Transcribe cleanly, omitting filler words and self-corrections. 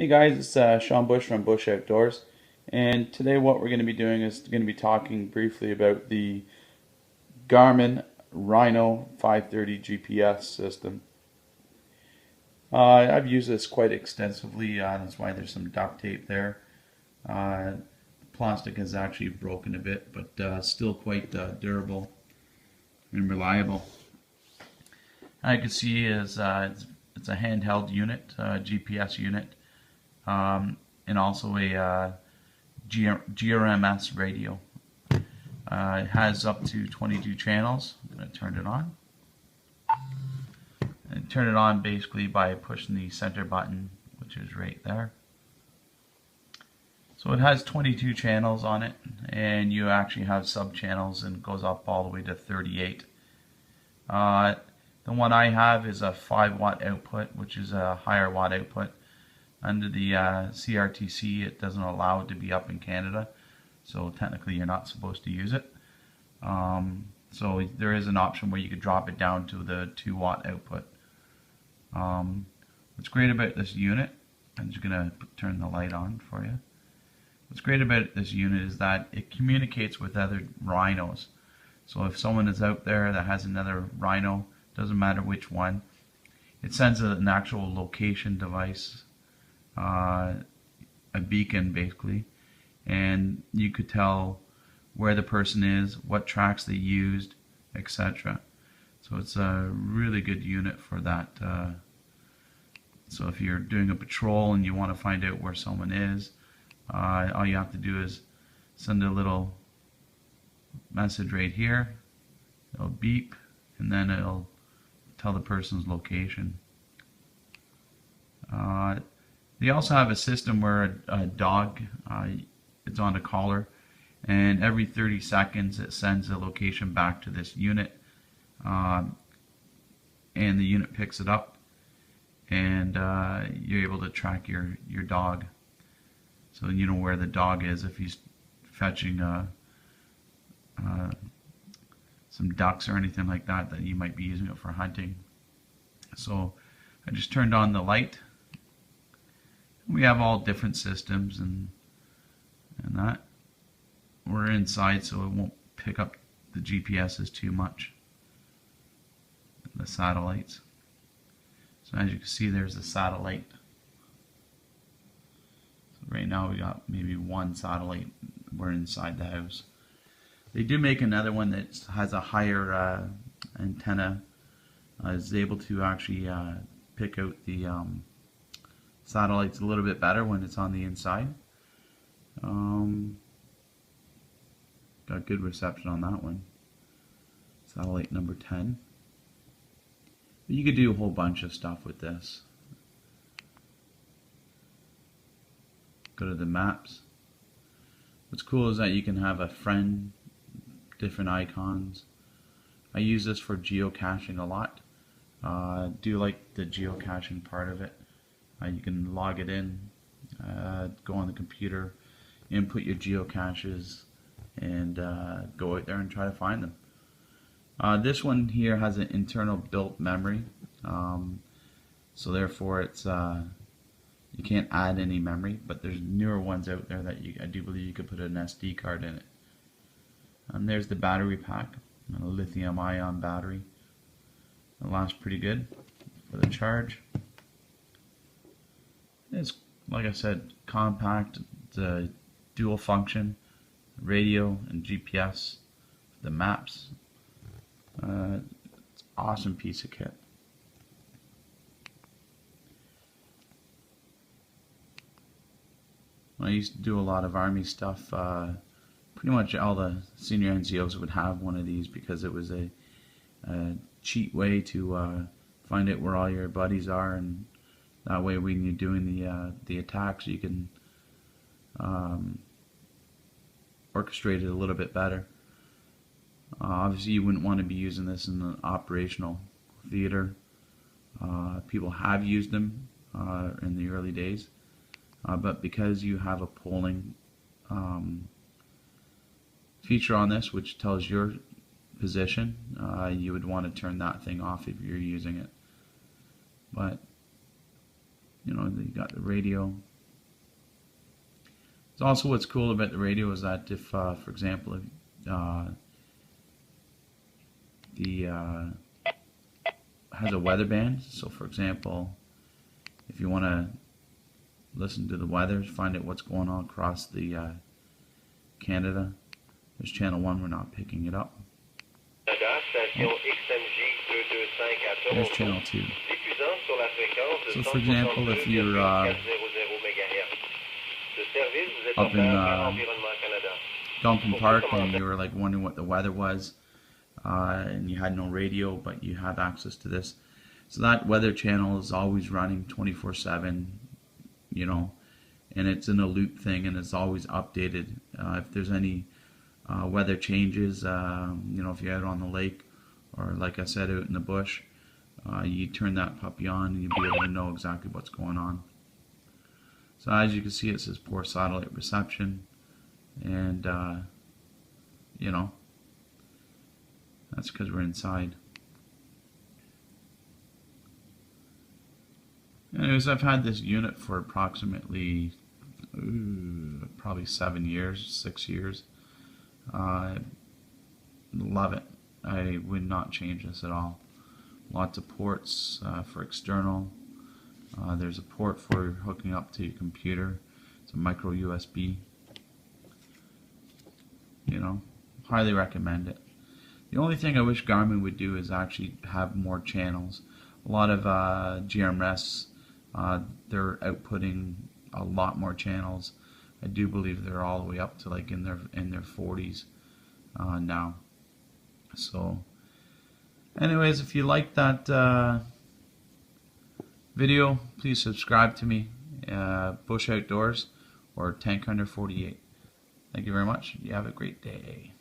Hey guys, it's Sean Bush from Bush Outdoors, and today what we're going to be doing is going to be talking briefly about the Garmin Rhino 530 GPS system. I've used this quite extensively, that's why there's some duct tape there. The plastic is actually broken a bit, but still quite durable and reliable. As you can see is it's a handheld unit, GPS unit. And also a GRMS radio. It has up to 22 channels. I'm going to turn it on. And turn it on basically by pushing the center button, which is right there. So it has 22 channels on it, and you actually have sub channels, and it goes up all the way to 38. The one I have is a 5-watt output, which is a higher watt output. Under the CRTC, it doesn't allow it to be up in Canada, so technically you're not supposed to use it. So there is an option where you could drop it down to the 2-watt output. What's great about this unit, I'm just going to turn the light on for you. What's great about this unit is that it communicates with other rhinos. So if someone is out there that has another rhino, doesn't matter which one, it sends an actual location device, a beacon basically, and you could tell where the person is, what tracks they used, etc. So it's a really good unit for that. So if you're doing a patrol and you want to find out where someone is, all you have to do is send a little message right here. It'll beep, and then it'll tell the person's location. They also have a system where a dog, it's on a collar, and every 30 seconds it sends a location back to this unit, and the unit picks it up, and you're able to track your dog. So you know where the dog is if he's fetching some ducks or anything like that you might be using it for hunting. So I just turned on the light. We have all different systems and that. We're inside, so it won't pick up the GPSs too much, the satellites. So as you can see, there's a satellite. So right now we got maybe one satellite. We're inside the house. They do make another one that has a higher antenna. Is able to actually pick out the satellites a little bit better when it's on the inside. Got good reception on that one. Satellite number 10. But you could do a whole bunch of stuff with this. Go to the maps. What's cool is that you can have a friend, different icons. I use this for geocaching a lot. Do like the geocaching part of it. You can log it in, go on the computer, input your geocaches, and go out there and try to find them. This one here has an internal built memory, so therefore it's you can't add any memory, but there's newer ones out there that I do believe you could put an SD card in it. And there's the battery pack, a lithium-ion battery. It lasts pretty good for the charge. It's, like I said, compact. It's a dual function, radio and GPS, the maps. It's an awesome piece of kit. When I used to do a lot of Army stuff, pretty much all the senior NCOs would have one of these because it was a cheap way to find out where all your buddies are, and that way when you're doing the attacks you can orchestrate it a little bit better. Obviously you wouldn't want to be using this in an operational theater. People have used them in the early days, but because you have a polling feature on this which tells your position, you would want to turn that thing off if you're using it. But you know, you got the radio, Also, what's cool about the radio is that if, for example, if, has a weather band. So, for example, if you want to listen to the weather, find out what's going on across the Canada, there's channel 1. We're not picking it up. There's channel 2. So, for example, if you're up in Duncan Park and you were like wondering what the weather was, and you had no radio, but you had access to this, so that weather channel is always running 24/7, you know, and it's in a loop thing, and it's always updated. If there's any weather changes, you know, if you're out on the lake, or like I said, out in the bush, you turn that puppy on and you'll be able to know exactly what's going on. So as you can see, it says poor satellite reception, and you know, that's because we're inside. Anyways, I've had this unit for approximately probably 7 years, 6 years. Love it. I would not change this at all. Lots of ports for external. There's a port for hooking up to your computer. It's a micro USB. You know, highly recommend it. The only thing I wish Garmin would do is actually have more channels. A lot of GMRS, they're outputting a lot more channels. I do believe they're all the way up to like in their 40s now. So, anyways, if you like that video, please subscribe to me, Bush Outdoors or Tank Hunter 48. Thank you very much. You have a great day.